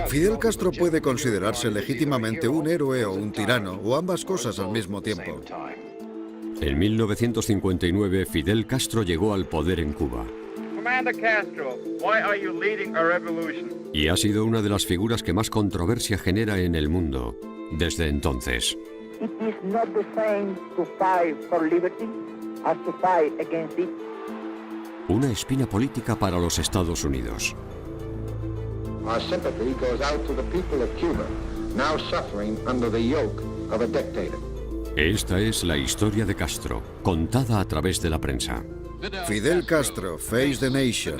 Fidel Castro puede considerarse legítimamente un héroe o un tirano, o ambas cosas al mismo tiempo. En 1959, Fidel Castro llegó al poder en Cuba. Y ha sido una de las figuras que más controversia genera en el mundo desde entonces. Una espina política para los Estados Unidos. Our sympathy goes out to the people of Cuba, now suffering under the yoke of a dictator. Esta es la historia de Castro, contada a través de la prensa. Fidel Castro, Face the Nation.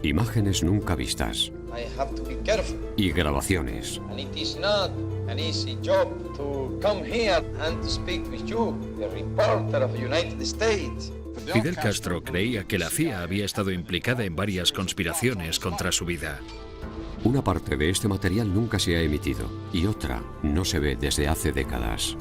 Imágenes nunca vistas. I have to be careful. Y grabaciones. And it is not an easy job to come here and to speak with you, the reporter of the United States. Fidel Castro creía que la CIA había estado implicada en varias conspiraciones contra su vida. Una parte de este material nunca se ha emitido y otra no se ve desde hace décadas.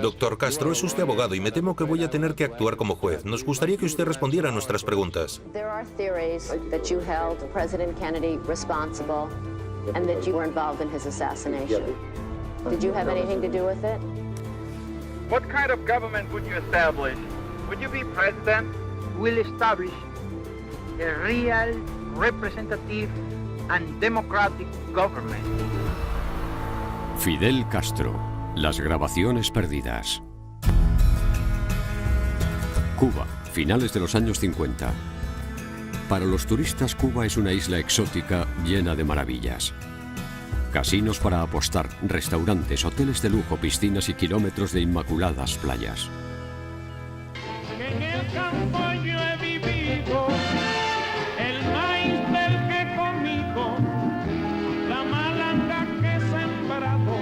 Doctor Castro, es usted abogado y me temo que voy a tener que actuar como juez. Nos gustaría que usted respondiera a nuestras preguntas. There are theories that you held President Kennedy responsible and that you were involved in his assassination. Did you have anything to do with it? What kind of government would you establish? Would you be president? Will establish a real, representative and democratic government. Fidel Castro, las grabaciones perdidas. Cuba, finales de los años 50. Para los turistas, Cuba es una isla exótica llena de maravillas. Casinos para apostar, restaurantes, hoteles de lujo, piscinas y kilómetros de inmaculadas playas. En el campo yo he vivido, el maíz del que conmigo, la malanga que he sembrado.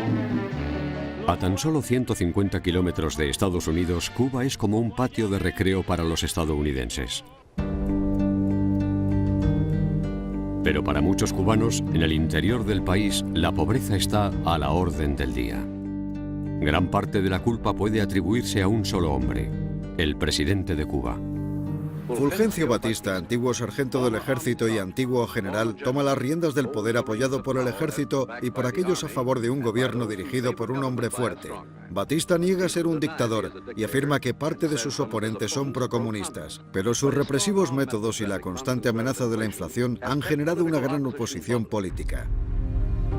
A tan solo 150 kilómetros de Estados Unidos, Cuba es como un patio de recreo para los estadounidenses. Pero para muchos cubanos, en el interior del país, la pobreza está a la orden del día. Gran parte de la culpa puede atribuirse a un solo hombre, el presidente de Cuba. Fulgencio Batista, antiguo sargento del ejército y antiguo general, toma las riendas del poder apoyado por el ejército y por aquellos a favor de un gobierno dirigido por un hombre fuerte. Batista niega ser un dictador y afirma que parte de sus oponentes son procomunistas, pero sus represivos métodos y la constante amenaza de la inflación han generado una gran oposición política.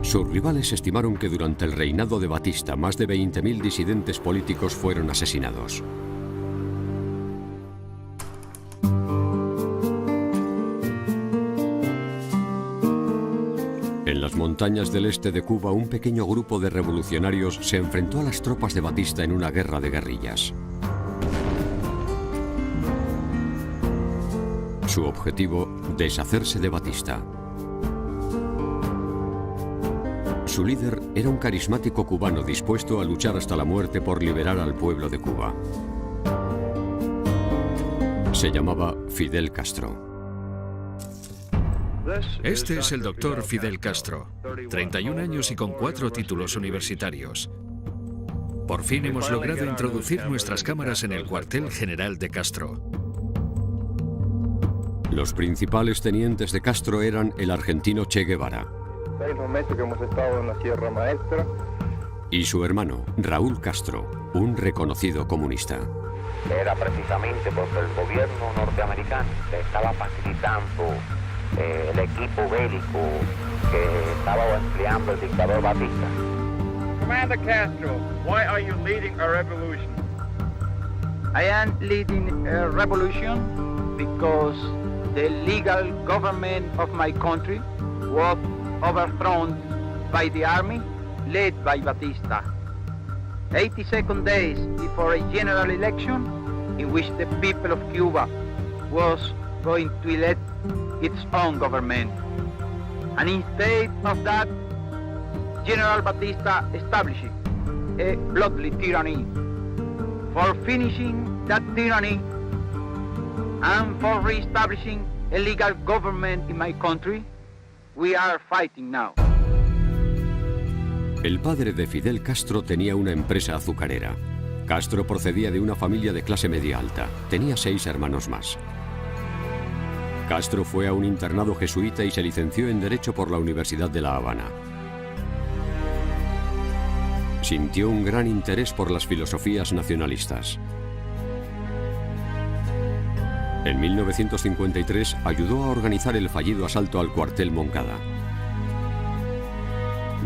Sus rivales estimaron que durante el reinado de Batista más de 20.000 disidentes políticos fueron asesinados. En las montañas del este de Cuba, un pequeño grupo de revolucionarios se enfrentó a las tropas de Batista en una guerra de guerrillas. Su objetivo, deshacerse de Batista. Su líder era un carismático cubano dispuesto a luchar hasta la muerte por liberar al pueblo de Cuba. Se llamaba Fidel Castro. Este es el doctor Fidel Castro, 31 años y con 4 títulos universitarios. Por fin hemos logrado introducir nuestras cámaras en el cuartel general de Castro. Los principales tenientes de Castro eran el argentino Che Guevara 6 meses que hemos estado en la Sierra Maestra. y su hermano Raúl Castro, un reconocido comunista. Era precisamente porque el gobierno norteamericano le estaba facilitando el equipo bélico que estaba empleando el dictador Batista. Commander Castro, why are you leading a revolution? I am leading a revolution because the legal government of my country was overthrown by the army led by Batista. 82 days before a general election in which the people of Cuba was going to elect its own government. And instead of that, General Batista established a bloody tyranny. For finishing that tyranny and for re-establishing a legal government in my country, we are fighting now. El padre de Fidel Castro tenía una empresa azucarera. Castro procedía de una familia de clase media alta. Tenía 6 hermanos más. Castro fue a un internado jesuita y se licenció en Derecho por la Universidad de La Habana. Sintió un gran interés por las filosofías nacionalistas. En 1953 ayudó a organizar el fallido asalto al cuartel Moncada.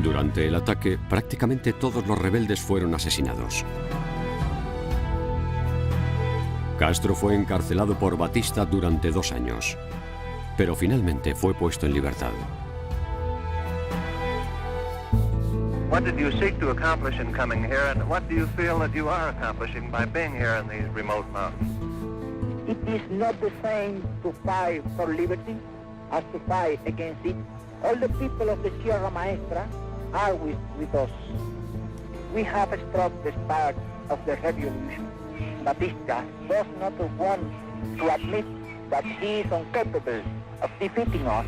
Durante el ataque, prácticamente todos los rebeldes fueron asesinados. Castro fue encarcelado por Batista durante 2 años, pero finalmente fue puesto en libertad. What did you seek to accomplish in coming here, and what do you feel that you are accomplishing by being here in these remote mountains? It is not the same to fight for liberty as to fight against it. All the people of the Sierra Maestra are with us. We have struck the spark of the revolution. Batista does not want to admit that he is incapable of defeating us.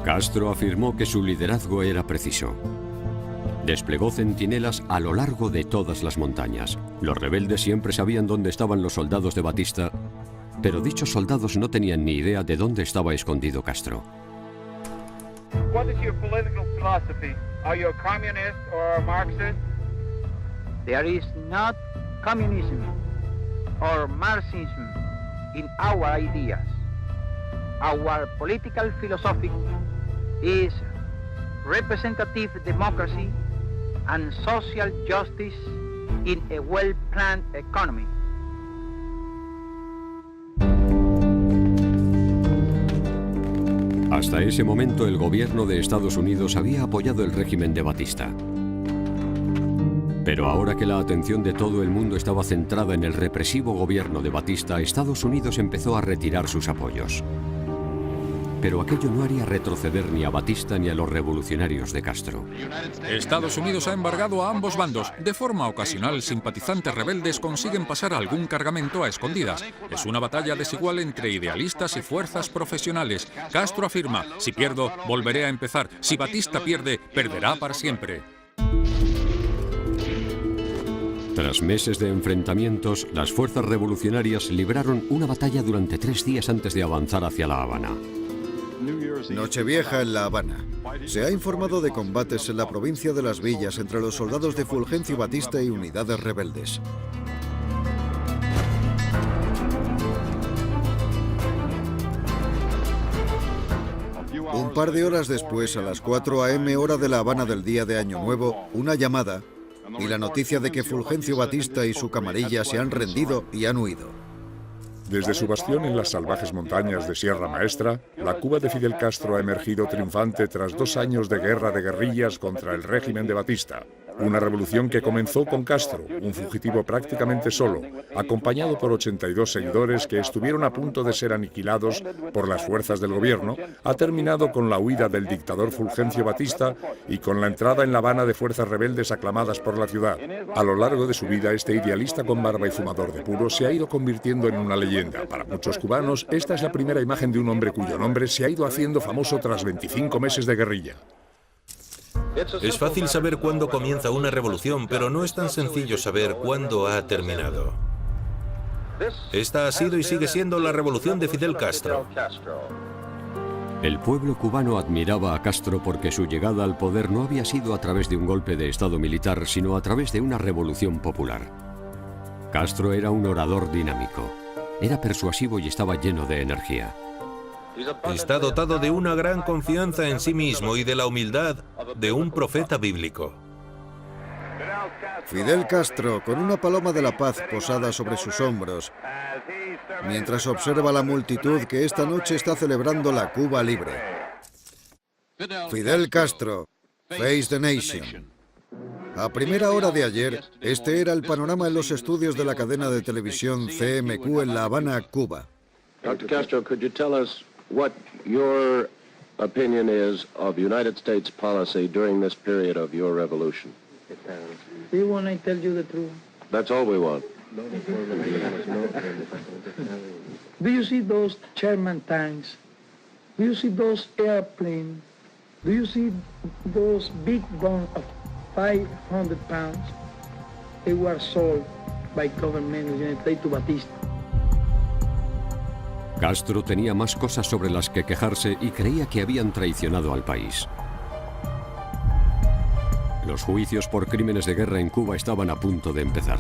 Castro afirmó que su liderazgo era preciso. Desplegó centinelas a lo largo de todas las montañas. Los rebeldes siempre sabían dónde estaban los soldados de Batista, pero dichos soldados no tenían ni idea de dónde estaba escondido Castro. What is your political philosophy? Are you a communist or a Marxist? There is not communism or Marxism in our ideas. Our political philosophy is representative democracy and social justice in a well-planned economy. Hasta ese momento el gobierno de Estados Unidos había apoyado el régimen de Batista. Pero ahora que la atención de todo el mundo estaba centrada en el represivo gobierno de Batista, Estados Unidos empezó a retirar sus apoyos. Pero aquello no haría retroceder ni a Batista ni a los revolucionarios de Castro. Estados Unidos ha embargado a ambos bandos. De forma ocasional, simpatizantes rebeldes consiguen pasar algún cargamento a escondidas. Es una batalla desigual entre idealistas y fuerzas profesionales. Castro afirma: si pierdo, volveré a empezar. Si Batista pierde, perderá para siempre. Tras meses de enfrentamientos, las fuerzas revolucionarias libraron una batalla durante 3 días antes de avanzar hacia La Habana. Nochevieja en La Habana. Se ha informado de combates en la provincia de Las Villas entre los soldados de Fulgencio Batista y unidades rebeldes. Un par de horas después, a las 4 a.m. hora de La Habana del día de Año Nuevo, una llamada y la noticia de que Fulgencio Batista y su camarilla se han rendido y han huido. Desde su bastión en las salvajes montañas de Sierra Maestra, la Cuba de Fidel Castro ha emergido triunfante tras 2 años de guerra de guerrillas contra el régimen de Batista. Una revolución que comenzó con Castro, un fugitivo prácticamente solo, acompañado por 82 seguidores que estuvieron a punto de ser aniquilados por las fuerzas del gobierno, ha terminado con la huida del dictador Fulgencio Batista y con la entrada en La Habana de fuerzas rebeldes aclamadas por la ciudad. A lo largo de su vida, este idealista con barba y fumador de puro se ha ido convirtiendo en una leyenda. Para muchos cubanos, esta es la primera imagen de un hombre cuyo nombre se ha ido haciendo famoso tras 25 meses de guerrilla. Es fácil saber cuándo comienza una revolución, pero no es tan sencillo saber cuándo ha terminado. Esta ha sido y sigue siendo la revolución de Fidel Castro. El pueblo cubano admiraba a Castro porque su llegada al poder no había sido a través de un golpe de estado militar, sino a través de una revolución popular. Castro era un orador dinámico, era persuasivo y estaba lleno de energía. Está dotado de una gran confianza en sí mismo y de la humildad de un profeta bíblico. Fidel Castro, con una paloma de la paz posada sobre sus hombros, mientras observa la multitud que esta noche está celebrando la Cuba libre. Fidel Castro, Face the Nation. A primera hora de ayer, este era el panorama en los estudios de la cadena de televisión CMQ en La Habana, Cuba. Dr. Castro, could you tell us what your opinion is of United States policy during this period of your revolution? Do you want I tell you the truth? That's all we want. Do you see those Sherman tanks? Do you see those airplanes? Do you see those big guns of 500 pounds? They were sold by government of the United States to Batista. Castro tenía más cosas sobre las que quejarse y creía que habían traicionado al país. Los juicios por crímenes de guerra en Cuba estaban a punto de empezar.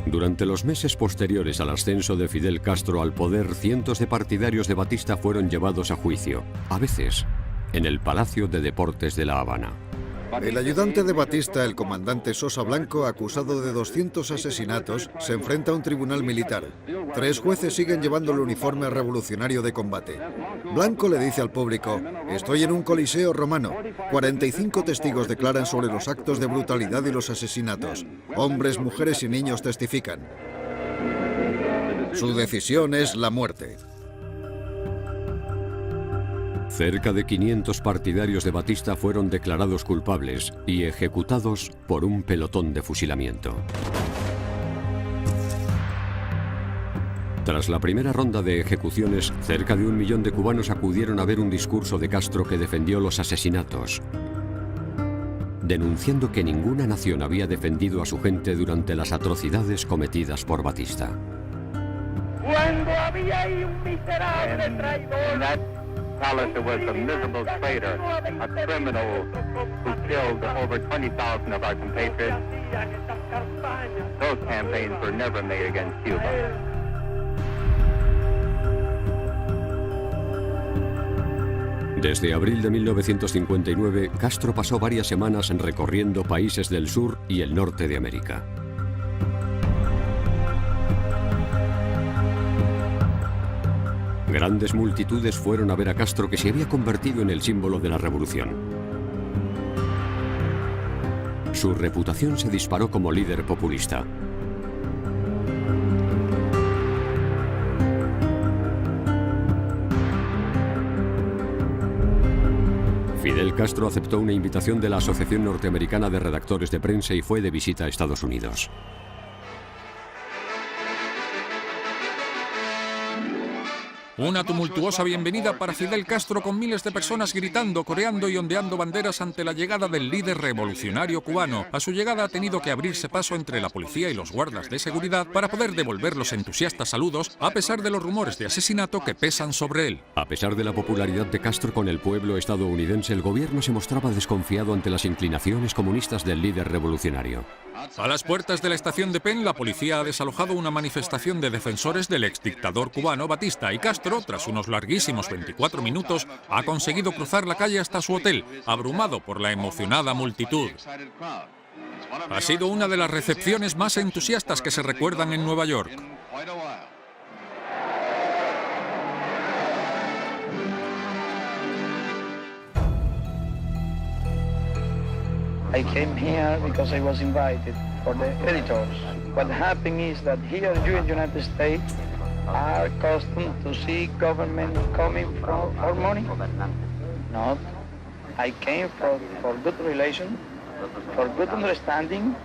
Durante los meses posteriores al ascenso de Fidel Castro al poder, cientos de partidarios de Batista fueron llevados a juicio, a veces en el Palacio de Deportes de La Habana. El ayudante de Batista, el comandante Sosa Blanco, acusado de 200 asesinatos, se enfrenta a un tribunal militar. 3 jueces siguen llevando el uniforme revolucionario de combate. Blanco le dice al público: estoy en un coliseo romano. 45 testigos declaran sobre los actos de brutalidad y los asesinatos. Hombres, mujeres y niños testifican. Su decisión es la muerte. Cerca de 500 partidarios de Batista fueron declarados culpables y ejecutados por un pelotón de fusilamiento. Tras la primera ronda de ejecuciones, cerca de 1 millón de cubanos acudieron a ver un discurso de Castro que defendió los asesinatos, denunciando que ninguna nación había defendido a su gente durante las atrocidades cometidas por Batista. Cuando había ahí un miserable traidor. Palace was a miserable traitor, a criminal who killed over 20,000 of our compatriots. Those campaigns were never made against Cuba. Desde abril de 1959, Castro pasó varias semanas recorriendo países del sur y el norte de América. Grandes multitudes fueron a ver a Castro, que se había convertido en el símbolo de la revolución. Su reputación se disparó como líder populista. Fidel Castro aceptó una invitación de la Asociación Norteamericana de Redactores de Prensa y fue de visita a Estados Unidos. Una tumultuosa bienvenida para Fidel Castro, con miles de personas gritando, coreando y ondeando banderas ante la llegada del líder revolucionario cubano. A su llegada ha tenido que abrirse paso entre la policía y los guardas de seguridad para poder devolver los entusiastas saludos, a pesar de los rumores de asesinato que pesan sobre él. A pesar de la popularidad de Castro con el pueblo estadounidense, el gobierno se mostraba desconfiado ante las inclinaciones comunistas del líder revolucionario. A las puertas de la estación de Penn, la policía ha desalojado una manifestación de defensores del exdictador cubano Batista, y Castro, tras unos larguísimos 24 minutos, ha conseguido cruzar la calle hasta su hotel, abrumado por la emocionada multitud. Ha sido una de las recepciones más entusiastas que se recuerdan en Nueva York. I came here because I was invited for the editors. What happened is that here you in the United States are accustomed to see government coming from for money. No, I came for good relation, for good understanding,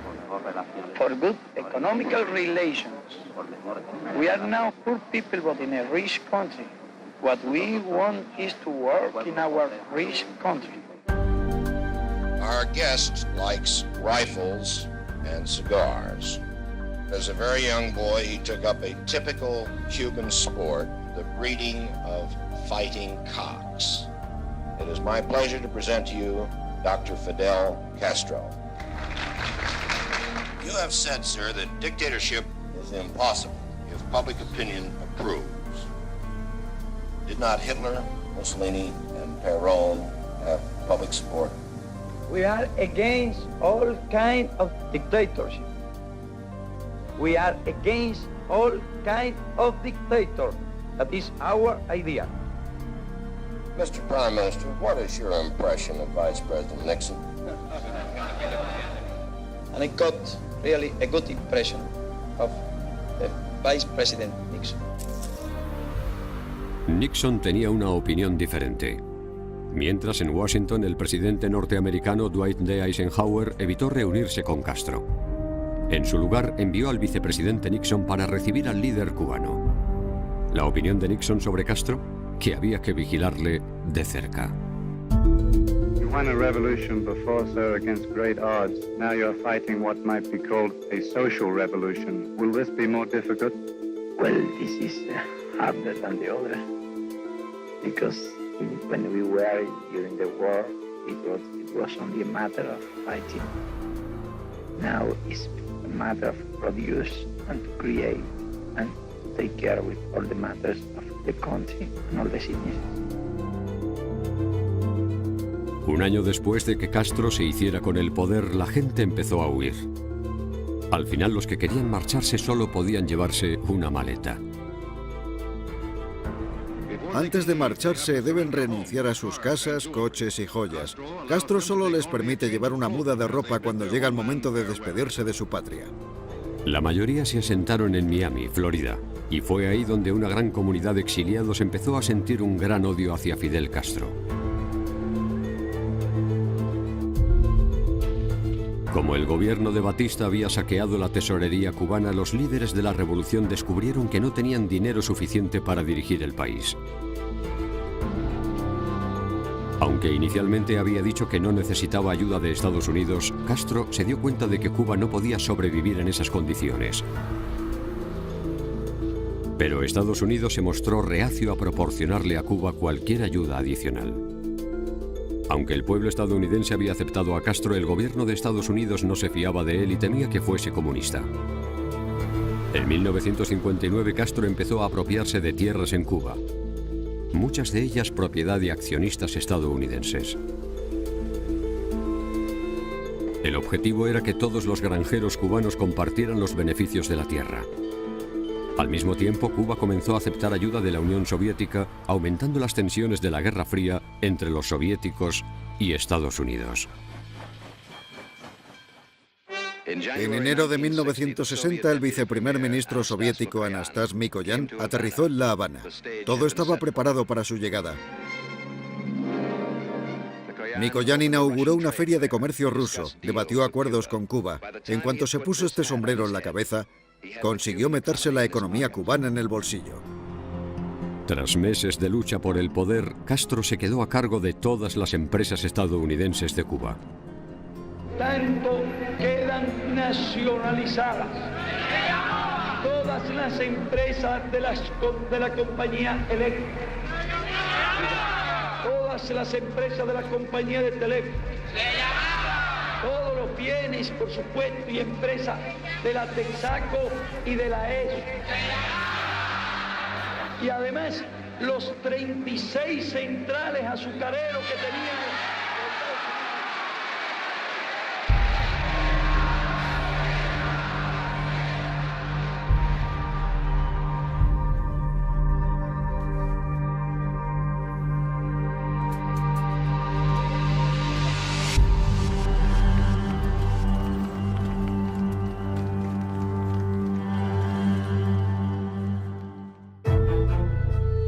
for good economical relations. We are now poor people but in a rich country. What we want is to work in our rich country. Our guest likes rifles and cigars. As a very young boy, he took up a typical Cuban sport, the breeding of fighting cocks. It is my pleasure to present to you Dr. Fidel Castro. You have said, sir, that dictatorship is impossible if public opinion approves. Did not Hitler, Mussolini, and Perón have public support? We are against all kind of dictatorship. We are against all kind of dictator. That is our idea. Mr. Prime Minister, what is your impression of Vice President Nixon? And I got really a good impression of the Vice President Nixon. Nixon tenía una opinión diferente. Mientras, en Washington, el presidente norteamericano Dwight D. Eisenhower evitó reunirse con Castro. En su lugar, envió al vicepresidente Nixon para recibir al líder cubano. La opinión de Nixon sobre Castro: que había que vigilarle de cerca. You won a revolution before, sir, against great odds. Now you're fighting what might be called a social revolution. Will this be more difficult? Well, this is harder than the other, because when we were during the war, it was only a matter of fighting. Now it's a matter of produce and to create and to take care with all the matters of the country and all the citizens. Un año después de que Castro se hiciera con el poder, la gente empezó a huir. Al final, los que querían marcharse solo podían llevarse una maleta. Antes de marcharse deben renunciar a sus casas, coches y joyas. Castro solo les permite llevar una muda de ropa cuando llega el momento de despedirse de su patria. La mayoría se asentaron en Miami, Florida, y fue ahí donde una gran comunidad de exiliados empezó a sentir un gran odio hacia Fidel Castro. Como el gobierno de Batista había saqueado la tesorería cubana, los líderes de la revolución descubrieron que no tenían dinero suficiente para dirigir el país. Aunque inicialmente había dicho que no necesitaba ayuda de Estados Unidos, Castro se dio cuenta de que Cuba no podía sobrevivir en esas condiciones. Pero Estados Unidos se mostró reacio a proporcionarle a Cuba cualquier ayuda adicional. Aunque el pueblo estadounidense había aceptado a Castro, el gobierno de Estados Unidos no se fiaba de él y temía que fuese comunista. En 1959 Castro empezó a apropiarse de tierras en Cuba, muchas de ellas propiedad de accionistas estadounidenses. El objetivo era que todos los granjeros cubanos compartieran los beneficios de la tierra. Al mismo tiempo, Cuba comenzó a aceptar ayuda de la Unión Soviética, aumentando las tensiones de la Guerra Fría entre los soviéticos y Estados Unidos. En enero de 1960, el viceprimer ministro soviético Anastas Mikoyan aterrizó en La Habana. Todo estaba preparado para su llegada. Mikoyan inauguró una feria de comercio ruso, debatió acuerdos con Cuba. En cuanto se puso este sombrero en la cabeza, consiguió meterse la economía cubana en el bolsillo. Tras meses de lucha por el poder, Castro se quedó a cargo de todas las empresas estadounidenses de Cuba. Tanto quedan nacionalizadas todas las empresas de la compañía eléctrica, todas las empresas de la compañía de teléfono, todos los bienes, por supuesto, y empresas de la Texaco y de la ESO. Y además, los 36 centrales azucareros que tenían.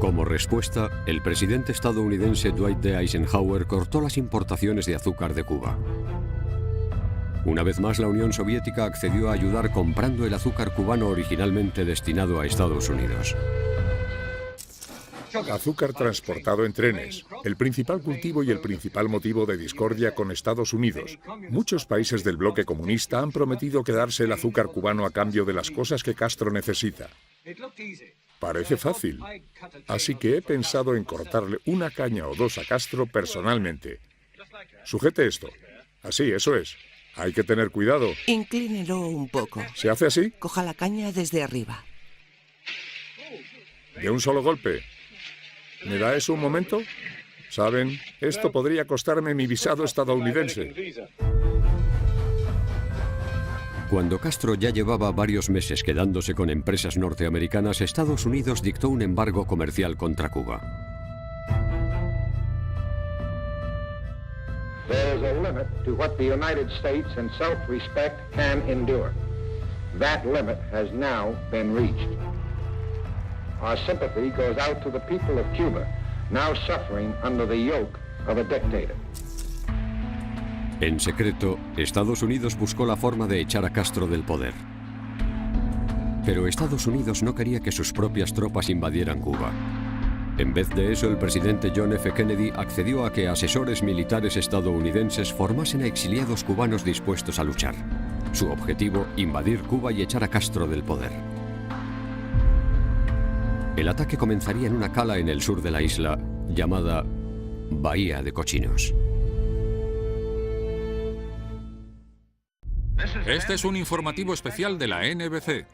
Como respuesta, el presidente estadounidense Dwight D. Eisenhower cortó las importaciones de azúcar de Cuba. Una vez más, la Unión Soviética accedió a ayudar comprando el azúcar cubano originalmente destinado a Estados Unidos. Azúcar transportado en trenes, el principal cultivo y el principal motivo de discordia con Estados Unidos. Muchos países del bloque comunista han prometido quedarse el azúcar cubano a cambio de las cosas que Castro necesita. Parece fácil, así que he pensado en cortarle una caña o dos a Castro personalmente. Sujete esto. Así, eso es. Hay que tener cuidado. Inclínelo un poco. ¿Se hace así? Coja la caña desde arriba. ¿De un solo golpe? ¿Me da eso un momento? ¿Saben? Esto podría costarme mi visado estadounidense. Cuando Castro ya llevaba varios meses quedándose con empresas norteamericanas, Estados Unidos dictó un embargo comercial contra Cuba. There is a limit to what the United States in self-respect can endure. That limit has now been reached. Our sympathy goes out to the people of Cuba, now suffering under the yoke of a dictator. En secreto, Estados Unidos buscó la forma de echar a Castro del poder. Pero Estados Unidos no quería que sus propias tropas invadieran Cuba. En vez de eso, el presidente John F. Kennedy accedió a que asesores militares estadounidenses formasen a exiliados cubanos dispuestos a luchar. Su objetivo, invadir Cuba y echar a Castro del poder. El ataque comenzaría en una cala en el sur de la isla, llamada Bahía de Cochinos. Este es un informativo especial de la NBC.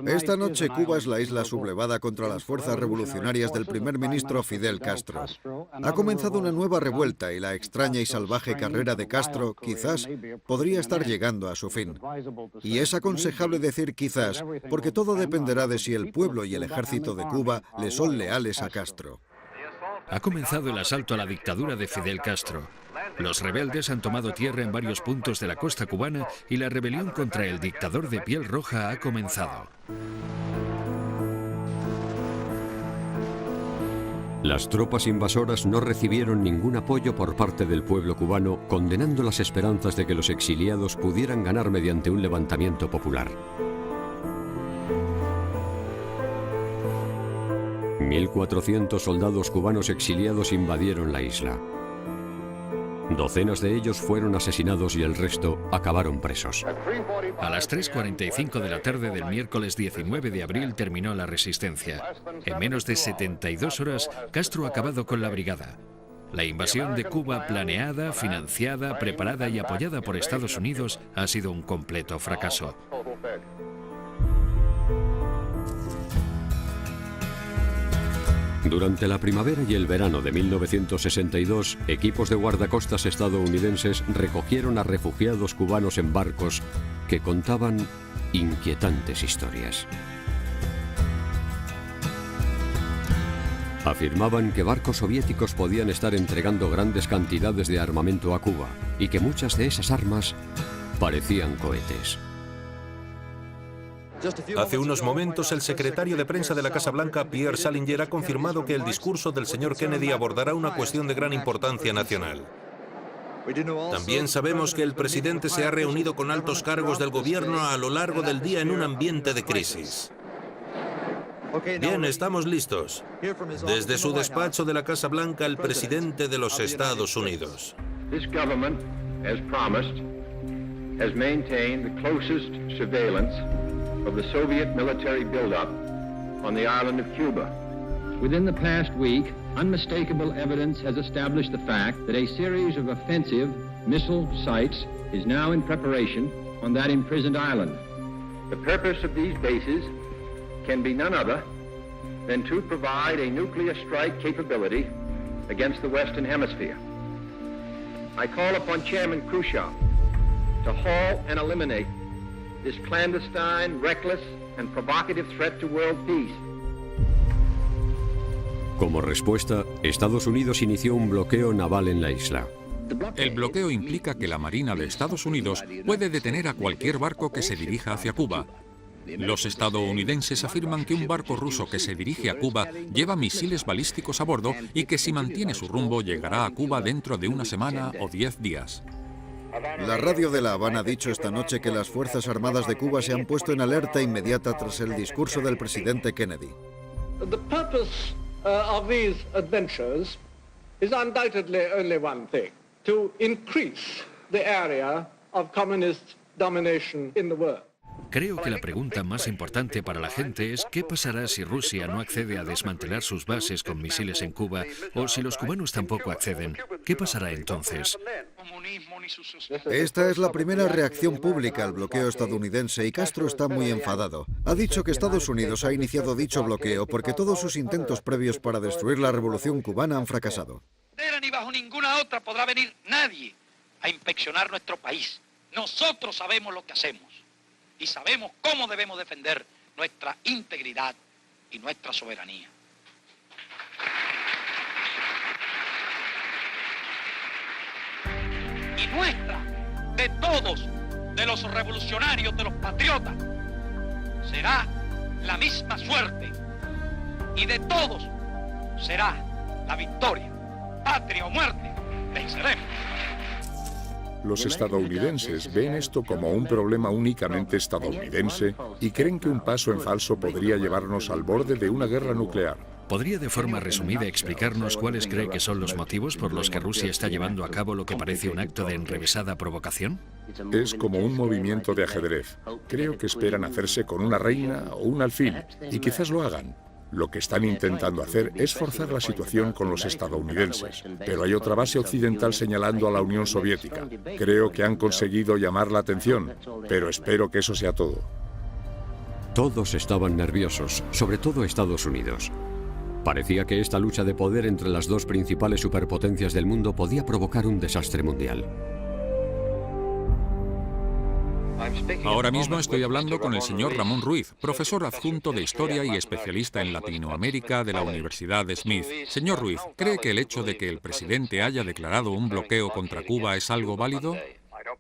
Esta noche Cuba es la isla sublevada contra las fuerzas revolucionarias del primer ministro Fidel Castro. Ha comenzado una nueva revuelta y la extraña y salvaje carrera de Castro quizás podría estar llegando a su fin. Y es aconsejable decir quizás, porque todo dependerá de si el pueblo y el ejército de Cuba le son leales a Castro. Ha comenzado el asalto a la dictadura de Fidel Castro. Los rebeldes han tomado tierra en varios puntos de la costa cubana y la rebelión contra el dictador de piel roja ha comenzado. Las tropas invasoras no recibieron ningún apoyo por parte del pueblo cubano, condenando las esperanzas de que los exiliados pudieran ganar mediante un levantamiento popular. 1.400 soldados cubanos exiliados invadieron la isla. Docenas de ellos fueron asesinados y el resto acabaron presos. A las 3:45 de la tarde del miércoles 19 de abril terminó la resistencia. En menos de 72 horas, Castro ha acabado con la brigada. La invasión de Cuba, planeada, financiada, preparada y apoyada por Estados Unidos, ha sido un completo fracaso. Durante la primavera y el verano de 1962, equipos de guardacostas estadounidenses recogieron a refugiados cubanos en barcos que contaban inquietantes historias. Afirmaban que barcos soviéticos podían estar entregando grandes cantidades de armamento a Cuba y que muchas de esas armas parecían cohetes. Hace unos momentos, el secretario de prensa de la Casa Blanca, Pierre Salinger, ha confirmado que el discurso del señor Kennedy abordará una cuestión de gran importancia nacional. También sabemos que el presidente se ha reunido con altos cargos del gobierno a lo largo del día en un ambiente de crisis. Bien, estamos listos. Desde su despacho de la Casa Blanca, el presidente de los Estados Unidos. This government, as promised, has maintained the closest surveillance of the Soviet military buildup on the island of Cuba. Within the past week, unmistakable evidence has established the fact that a series of offensive missile sites is now in preparation on that imprisoned island. The purpose of these bases can be none other than to provide a nuclear strike capability against the Western Hemisphere. I call upon Chairman Khrushchev to halt and eliminate this clandestine, reckless, and provocative threat to world peace. Como respuesta, Estados Unidos inició un bloqueo naval en la isla. El bloqueo implica que la Marina de Estados Unidos puede detener a cualquier barco que se dirija hacia Cuba. Los estadounidenses afirman que un barco ruso que se dirige a Cuba lleva misiles balísticos a bordo y que si mantiene su rumbo llegará a Cuba dentro de una semana o 10 días. La radio de La Habana ha dicho esta noche que las Fuerzas Armadas de Cuba se han puesto en alerta inmediata tras el discurso del presidente Kennedy. The purpose of these adventures is undoubtedly only one thing: to increase the area of communist domination in the world. Creo que la pregunta más importante para la gente es ¿qué pasará si Rusia no accede a desmantelar sus bases con misiles en Cuba o si los cubanos tampoco acceden? ¿Qué pasará entonces? Esta es la primera reacción pública al bloqueo estadounidense y Castro está muy enfadado. Ha dicho que Estados Unidos ha iniciado dicho bloqueo porque todos sus intentos previos para destruir la revolución cubana han fracasado. Ni bajo ninguna otra podrá venir nadie a inspeccionar nuestro país. Nosotros sabemos lo que hacemos y sabemos cómo debemos defender nuestra integridad y nuestra soberanía. Y nuestra, de todos, de los revolucionarios, de los patriotas, será la misma suerte. Y de todos será la victoria. Patria o muerte, venceremos. Los estadounidenses ven esto como un problema únicamente estadounidense y creen que un paso en falso podría llevarnos al borde de una guerra nuclear. ¿Podría de forma resumida explicarnos cuáles cree que son los motivos por los que Rusia está llevando a cabo lo que parece un acto de enrevesada provocación? Es como un movimiento de ajedrez. Creo que esperan hacerse con una reina o un alfil, y quizás lo hagan. Lo que están intentando hacer es forzar la situación con los estadounidenses. Pero hay otra base occidental señalando a la Unión Soviética. Creo que han conseguido llamar la atención, pero espero que eso sea todo. Todos estaban nerviosos, sobre todo Estados Unidos. Parecía que esta lucha de poder entre las dos principales superpotencias del mundo podía provocar un desastre mundial. Ahora mismo estoy hablando con el señor Ramón Ruiz, profesor adjunto de Historia y especialista en Latinoamérica de la Universidad de Smith. Señor Ruiz, ¿cree que el hecho de que el presidente haya declarado un bloqueo contra Cuba es algo válido?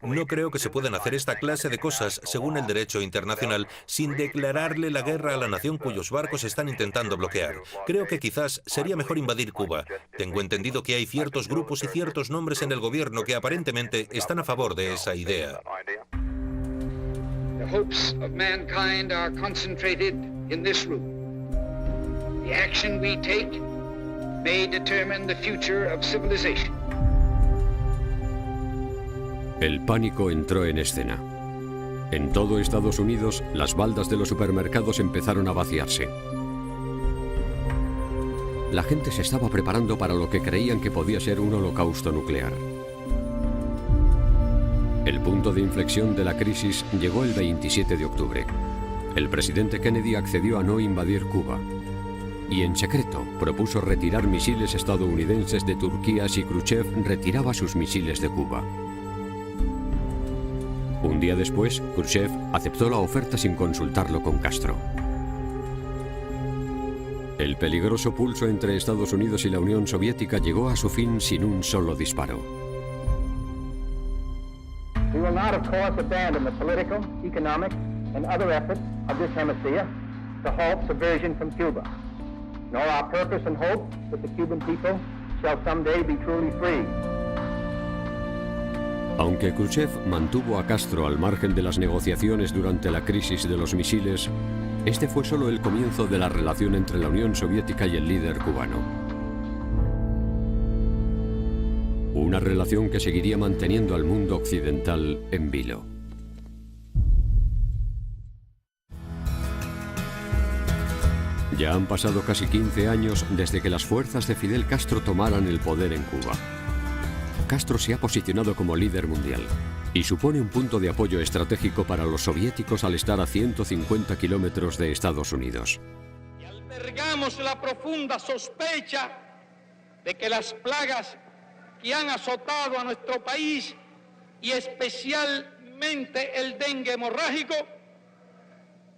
No creo que se puedan hacer esta clase de cosas, según el derecho internacional, sin declararle la guerra a la nación cuyos barcos están intentando bloquear. Creo que quizás sería mejor invadir Cuba. Tengo entendido que hay ciertos grupos y ciertos nombres en el gobierno que aparentemente están a favor de esa idea. The hopes of mankind are concentrated in this room. The action we take may determine the future of civilization. El pánico entró en escena. En todo Estados Unidos, las baldas de los supermercados empezaron a vaciarse. La gente se estaba preparando para lo que creían que podía ser un holocausto nuclear. El punto de inflexión de la crisis llegó el 27 de octubre. El presidente Kennedy accedió a no invadir Cuba y en secreto propuso retirar misiles estadounidenses de Turquía si Khrushchev retiraba sus misiles de Cuba. Un día después, Khrushchev aceptó la oferta sin consultarlo con Castro. El peligroso pulso entre Estados Unidos y la Unión Soviética llegó a su fin sin un solo disparo. We will not, of course, abandon the political, economic, and other efforts of this hemisphere to halt subversion from Cuba, nor our purpose and hope that the Cuban people shall someday be truly free. Aunque Khrushchev mantuvo a Castro al margen de las negociaciones durante la crisis de los misiles, este fue solo el comienzo de la relación entre la Unión Soviética y el líder cubano. Una relación que seguiría manteniendo al mundo occidental en vilo. Ya han pasado casi 15 años desde que las fuerzas de Fidel Castro tomaran el poder en Cuba. Castro se ha posicionado como líder mundial y supone un punto de apoyo estratégico para los soviéticos al estar a 150 kilómetros de Estados Unidos. Y albergamos la profunda sospecha de que las plagas que han azotado a nuestro país y especialmente el dengue hemorrágico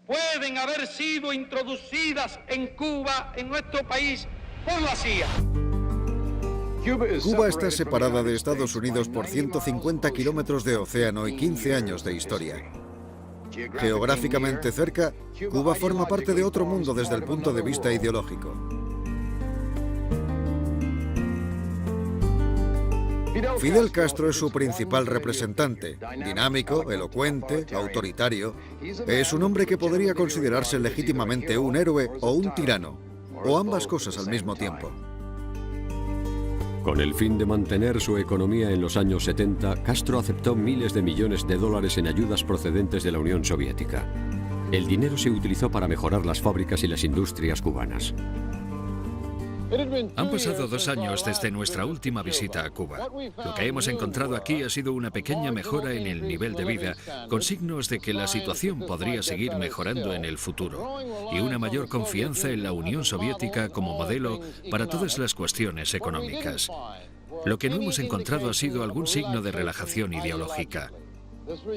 pueden haber sido introducidas en Cuba, en nuestro país, por la CIA. Cuba está separada de Estados Unidos por 150 kilómetros de océano y 15 años de historia. Geográficamente cerca, Cuba forma parte de otro mundo desde el punto de vista ideológico. Fidel Castro es su principal representante, dinámico, elocuente, autoritario. Es un hombre que podría considerarse legítimamente un héroe o un tirano, o ambas cosas al mismo tiempo. Con el fin de mantener su economía en los años 70, Castro aceptó miles de millones de dólares en ayudas procedentes de la Unión Soviética. El dinero se utilizó para mejorar las fábricas y las industrias cubanas. Han pasado 2 años desde nuestra última visita a Cuba. Lo que hemos encontrado aquí ha sido una pequeña mejora en el nivel de vida, con signos de que la situación podría seguir mejorando en el futuro, y una mayor confianza en la Unión Soviética como modelo para todas las cuestiones económicas. Lo que no hemos encontrado ha sido algún signo de relajación ideológica.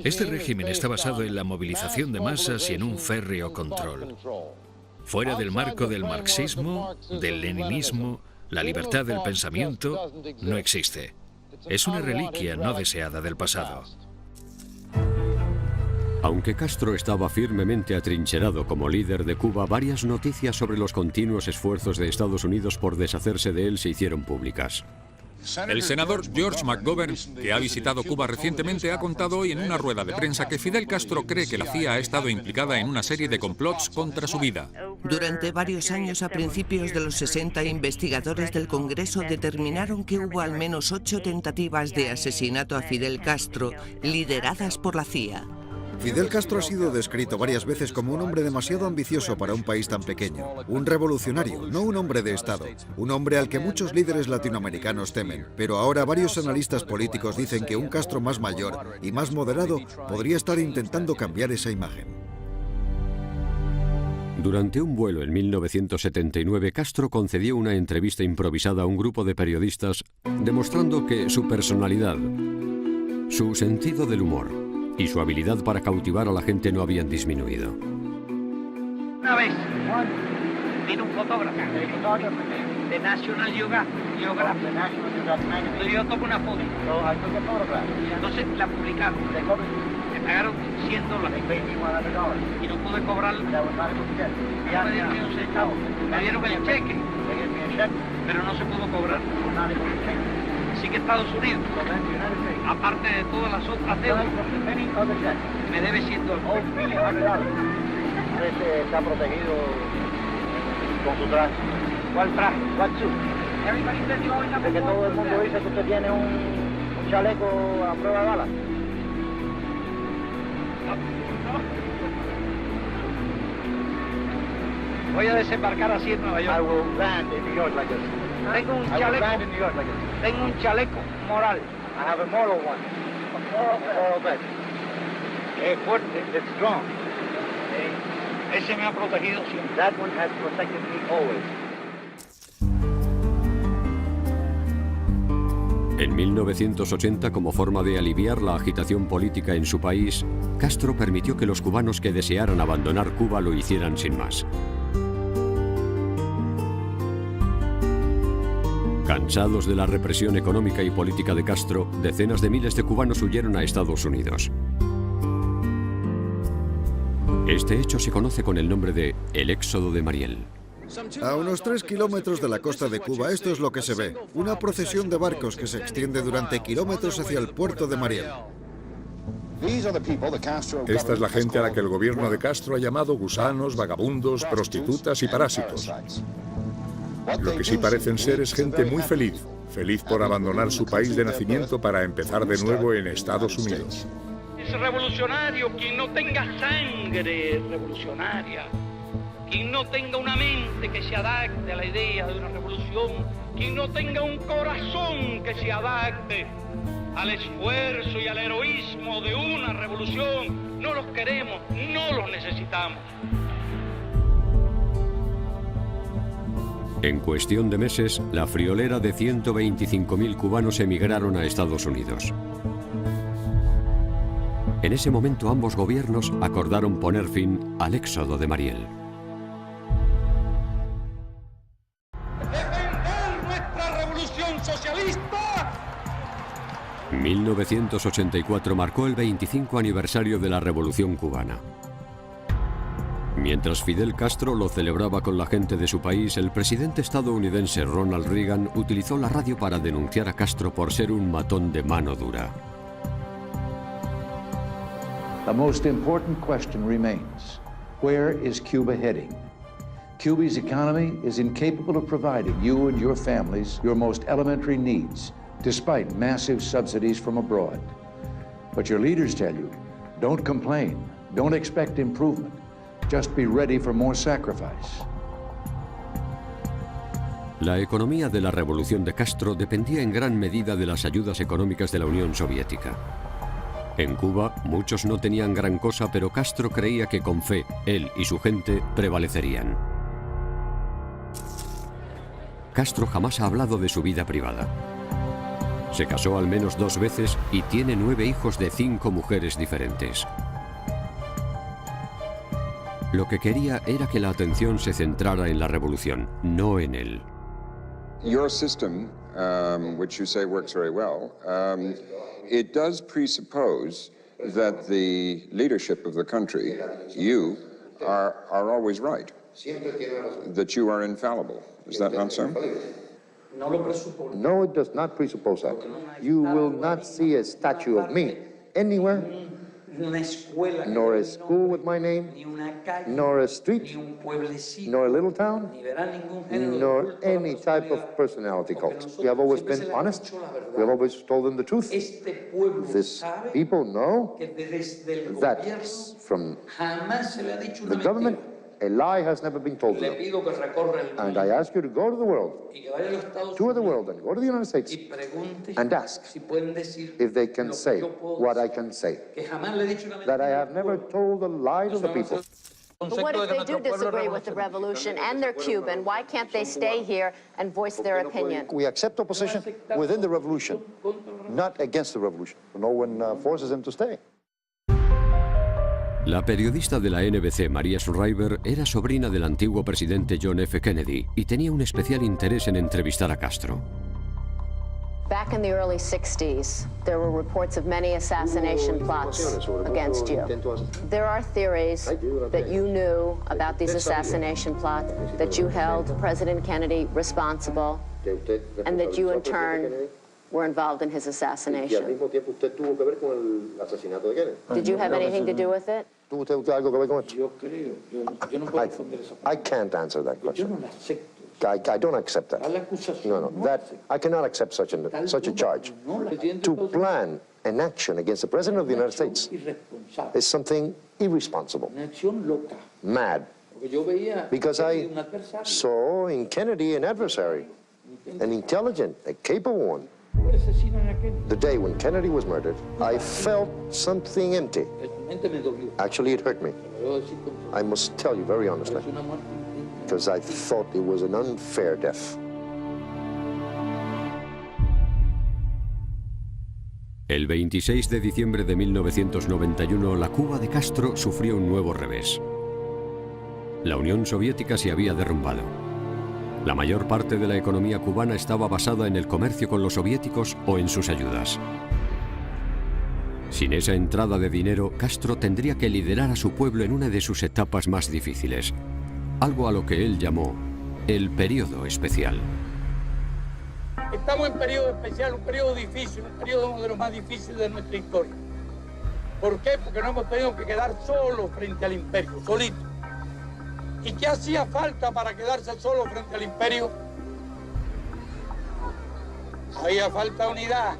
Este régimen está basado en la movilización de masas y en un férreo control. Fuera del marco del marxismo, del leninismo, la libertad del pensamiento no existe. Es una reliquia no deseada del pasado. Aunque Castro estaba firmemente atrincherado como líder de Cuba, varias noticias sobre los continuos esfuerzos de Estados Unidos por deshacerse de él se hicieron públicas. El senador George McGovern, que ha visitado Cuba recientemente, ha contado hoy en una rueda de prensa que Fidel Castro cree que la CIA ha estado implicada en una serie de complots contra su vida. Durante varios años, a principios de los 60, investigadores del Congreso determinaron que hubo al menos 8 tentativas de asesinato a Fidel Castro, lideradas por la CIA. Fidel Castro ha sido descrito varias veces como un hombre demasiado ambicioso para un país tan pequeño. Un revolucionario, no un hombre de Estado. Un hombre al que muchos líderes latinoamericanos temen. Pero ahora varios analistas políticos dicen que un Castro más mayor y más moderado podría estar intentando cambiar esa imagen. Durante un vuelo en 1979, Castro concedió una entrevista improvisada a un grupo de periodistas, demostrando que su personalidad, su sentido del humor y su habilidad para cautivar a la gente no habían disminuido. Una vez vino un fotógrafo de National Geographic. Yo tomo una foto. Entonces la publicaron. Me pagaron $100 y no pude cobrar. Ya me dieron un centavo. Me dieron el cheque, pero no se pudo cobrar. Así que Estados Unidos, aparte de todas las otras deudas, me debe $100. Está protegido con su traje. ¿Cuál traje? ¿Cuál suit? De que todo el mundo dice que usted tiene un chaleco a prueba de balas. Voy a desembarcar así en Nueva York. I will land in New York like this. Tengo un chaleco moral. I have a moral one. Moral vest. Es fuerte. It's strong. Ese me ha protegido siempre. That one has protected me always. En 1980, como forma de aliviar la agitación política en su país, Castro permitió que los cubanos que desearan abandonar Cuba lo hicieran sin más. Cansados de la represión económica y política de Castro, decenas de miles de cubanos huyeron a Estados Unidos. Este hecho se conoce con el nombre de el Éxodo de Mariel. A unos 3 kilómetros de la costa de Cuba, esto es lo que se ve. Una procesión de barcos que se extiende durante kilómetros hacia el puerto de Mariel. Esta es la gente a la que el gobierno de Castro ha llamado gusanos, vagabundos, prostitutas y parásitos. Lo que sí parecen ser es gente muy feliz, feliz por abandonar su país de nacimiento para empezar de nuevo en Estados Unidos. Es revolucionario quien no tenga sangre revolucionaria, quien no tenga una mente que se adapte a la idea de una revolución, quien no tenga un corazón que se adapte al esfuerzo y al heroísmo de una revolución. No los queremos, no los necesitamos. En cuestión de meses, la friolera de 125.000 cubanos emigraron a Estados Unidos. En ese momento ambos gobiernos acordaron poner fin al éxodo de Mariel. ¡Defender nuestra revolución socialista! 1984 marcó el 25 aniversario de la Revolución Cubana. Mientras Fidel Castro lo celebraba con la gente de su país, el presidente estadounidense Ronald Reagan utilizó la radio para denunciar a Castro por ser un matón de mano dura. The most important question remains, where is Cuba heading? Cuba's economy is incapable of providing you and your families your most elementary needs, despite massive subsidies from abroad. But your leaders tell you, don't complain, don't expect improvement, just be ready for more sacrifice. La economía de la revolución de Castro dependía en gran medida de las ayudas económicas de la Unión Soviética. En Cuba, muchos no tenían gran cosa, pero Castro creía que con fe, él y su gente prevalecerían. Castro jamás ha hablado de su vida privada. Se casó al menos 2 veces y tiene 9 hijos de 5 mujeres diferentes. Lo que quería era que la atención se centrara en la revolución, no en él. Your system, which you say works very well, it does presuppose that the leadership of the country, you, are always right, that you are infallible. Is that not so? No, it does not presuppose that. You will not see a statue of me anywhere nor a school with my name, nor a street, nor a little town, nor any type of personality cult. We have always been honest. We have always told them the truth. This people know that from the government, a lie has never been told to them. And I ask you to go to the world, tour the world, and go to the United States and ask if they can say what I can say, that I have never told a lie to the people. But what if they do disagree with the revolution and they're Cuban? Why can't they stay here and voice their opinion? We accept opposition within the revolution, not against the revolution. No one forces them to stay. La periodista de la NBC, Maria Shriver, era sobrina del antiguo presidente John F. Kennedy y tenía un especial interés en entrevistar a Castro. Back in the early 60s, there were reports of many assassination plots against you. There are theories that you knew about these assassination plots, that you held President Kennedy responsible, and that you, in turn, were involved in his assassination. Did you have anything to do with it? I can't answer that question. I don't accept that. No, that I cannot accept such a charge. To plan an action against the President of the United States is something irresponsible, mad, because I saw in Kennedy an adversary, an intelligent, a capable one. The day when Kennedy was murdered, I felt something empty. Actually, it hurt me. I must tell you very honestly, because I thought it was an unfair death. El 26 de diciembre de 1991, la Cuba de Castro sufrió un nuevo revés. La Unión Soviética se había derrumbado. La mayor parte de la economía cubana estaba basada en el comercio con los soviéticos o en sus ayudas. Sin esa entrada de dinero, Castro tendría que liderar a su pueblo en una de sus etapas más difíciles, algo a lo que él llamó el periodo especial. Estamos en periodo especial, un periodo difícil, un periodo uno de los más difíciles de nuestra historia. ¿Por qué? Porque nos hemos tenido que quedar solos frente al imperio, solitos. ¿Y qué hacía falta para quedarse solo frente al imperio? Había falta unidad,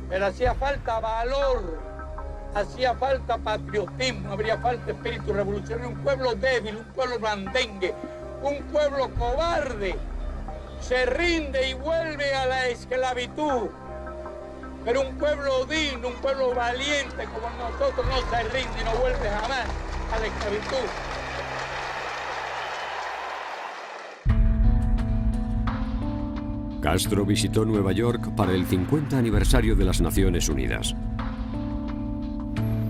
pero hacía falta valor, hacía falta patriotismo, habría falta espíritu revolucionario. Un pueblo débil, un pueblo blandengue, un pueblo cobarde, se rinde y vuelve a la esclavitud. Pero un pueblo digno, un pueblo valiente como nosotros no se rinde y no vuelve jamás a la esclavitud. Castro visitó Nueva York para el 50 aniversario de las Naciones Unidas.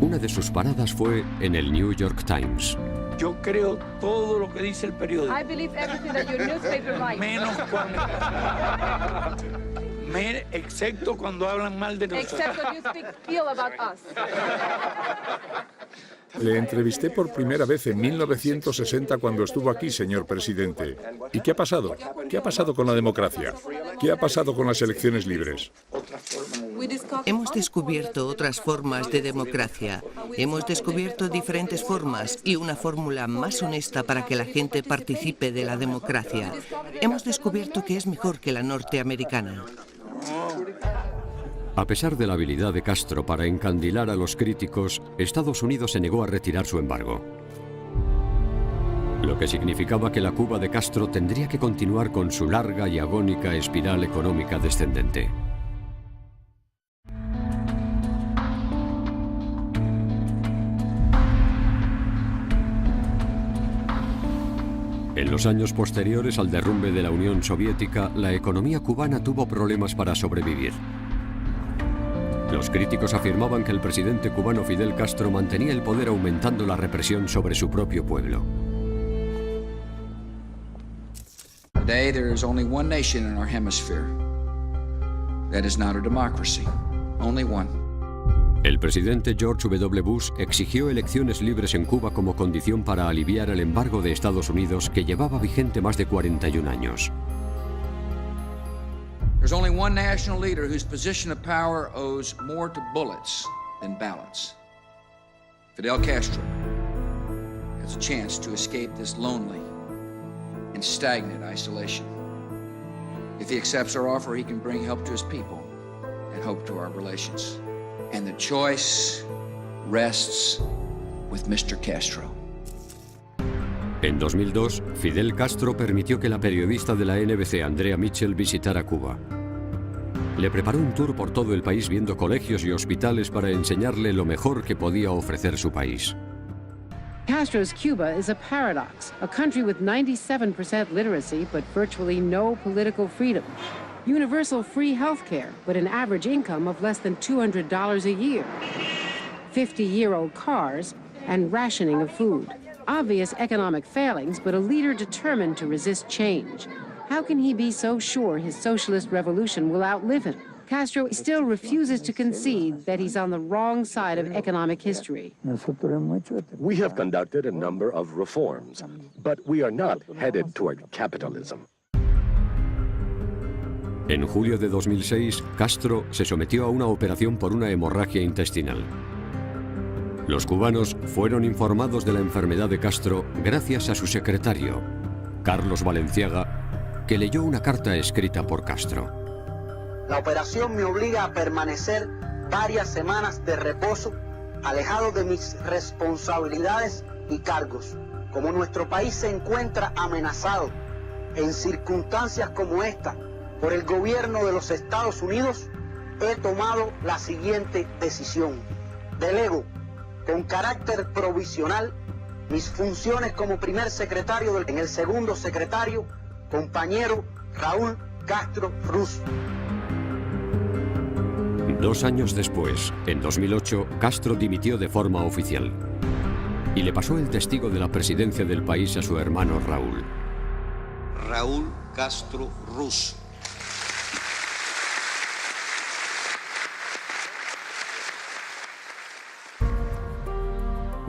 Una de sus paradas fue en el New York Times. Yo creo todo lo que dice el periódico. I believe everything that your newspaper writes. Excepto cuando hablan mal de nosotros. Except when you speak ill about us. Le entrevisté por primera vez en 1960 cuando estuvo aquí, señor presidente. ¿Y qué ha pasado? ¿Qué ha pasado con la democracia? ¿Qué ha pasado con las elecciones libres? Hemos descubierto otras formas de democracia. Hemos descubierto diferentes formas y una fórmula más honesta para que la gente participe de la democracia. Hemos descubierto que es mejor que la norteamericana. A pesar de la habilidad de Castro para encandilar a los críticos, Estados Unidos se negó a retirar su embargo. Lo que significaba que la Cuba de Castro tendría que continuar con su larga y agónica espiral económica descendente. En los años posteriores al derrumbe de la Unión Soviética, la economía cubana tuvo problemas para sobrevivir. Los críticos afirmaban que el presidente cubano Fidel Castro mantenía el poder aumentando la represión sobre su propio pueblo. Today there is only one nation in our hemisphere that is not a democracy. Only one. El presidente George W. Bush exigió elecciones libres en Cuba como condición para aliviar el embargo de Estados Unidos que llevaba vigente más de 41 años. There's only one national leader whose position of power owes more to bullets than ballots. Fidel Castro has a chance to escape this lonely and stagnant isolation. If he accepts our offer, he can bring help to his people and hope to our relations. And the choice rests with Mr. Castro. En 2002, Fidel Castro permitió que la periodista de la NBC, Andrea Mitchell, visitara Cuba. Le preparó un tour por todo el país viendo colegios y hospitales para enseñarle lo mejor que podía ofrecer su país. Castro's Cuba is a paradox, a country with 97% literacy but virtually no political freedom. Universal free health care, but an average income of less than $200 a year. 50-year-old cars and rationing of food. Obvious economic failings, but a leader determined to resist change. How can he be so sure his socialist revolution will outlive him? Castro still refuses to concede that he's on the wrong side of economic history. We have conducted a number of reforms, but we are not headed toward capitalism. En julio de 2006, Castro se sometió a una operación por una hemorragia intestinal. Los cubanos fueron informados de la enfermedad de Castro gracias a su secretario, Carlos Valenciaga, que leyó una carta escrita por Castro. La operación me obliga a permanecer varias semanas de reposo, alejado de mis responsabilidades y cargos. Como nuestro país se encuentra amenazado en circunstancias como esta por el gobierno de los Estados Unidos, he tomado la siguiente decisión. Delego con carácter provisional mis funciones como primer secretario en el segundo secretario, compañero Raúl Castro Ruz. 2 años después, en 2008, Castro dimitió de forma oficial y le pasó el testigo de la presidencia del país a su hermano Raúl. Raúl Castro Ruz.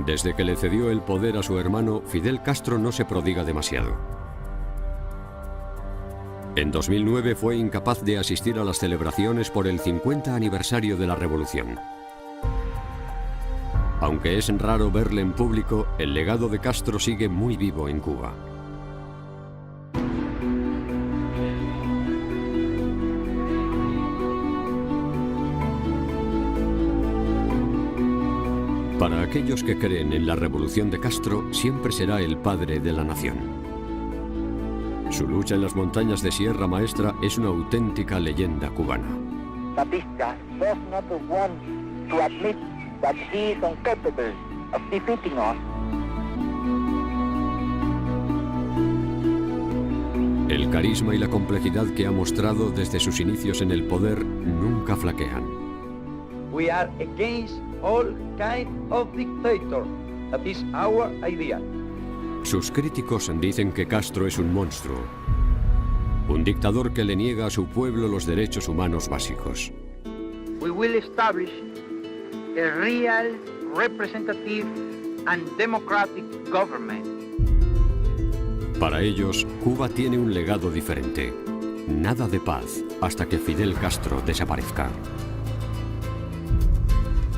Desde que le cedió el poder a su hermano, Fidel Castro no se prodiga demasiado. En 2009 fue incapaz de asistir a las celebraciones por el 50 aniversario de la revolución. Aunque es raro verle en público, el legado de Castro sigue muy vivo en Cuba. Para aquellos que creen en la revolución de Castro, siempre será el padre de la nación. Su lucha en las montañas de Sierra Maestra es una auténtica leyenda cubana. Batista does not want to admit that he is incapable of defeating us. El carisma y la complejidad que ha mostrado desde sus inicios en el poder nunca flaquean. We are against all kind of dictator. That is our idea. Sus críticos dicen que Castro es un monstruo, un dictador que le niega a su pueblo los derechos humanos básicos. We will establish a real, representative and democratic government. Para ellos, Cuba tiene un legado diferente. Nada de paz hasta que Fidel Castro desaparezca.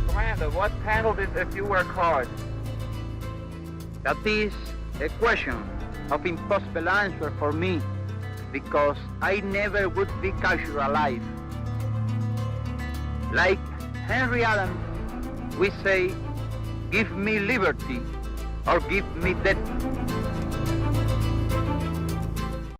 Commander, what handled it if you were caught? That is a question of impossible answer for me, because I never would be captured alive. Like Henry Adams, we say, give me liberty or give me death.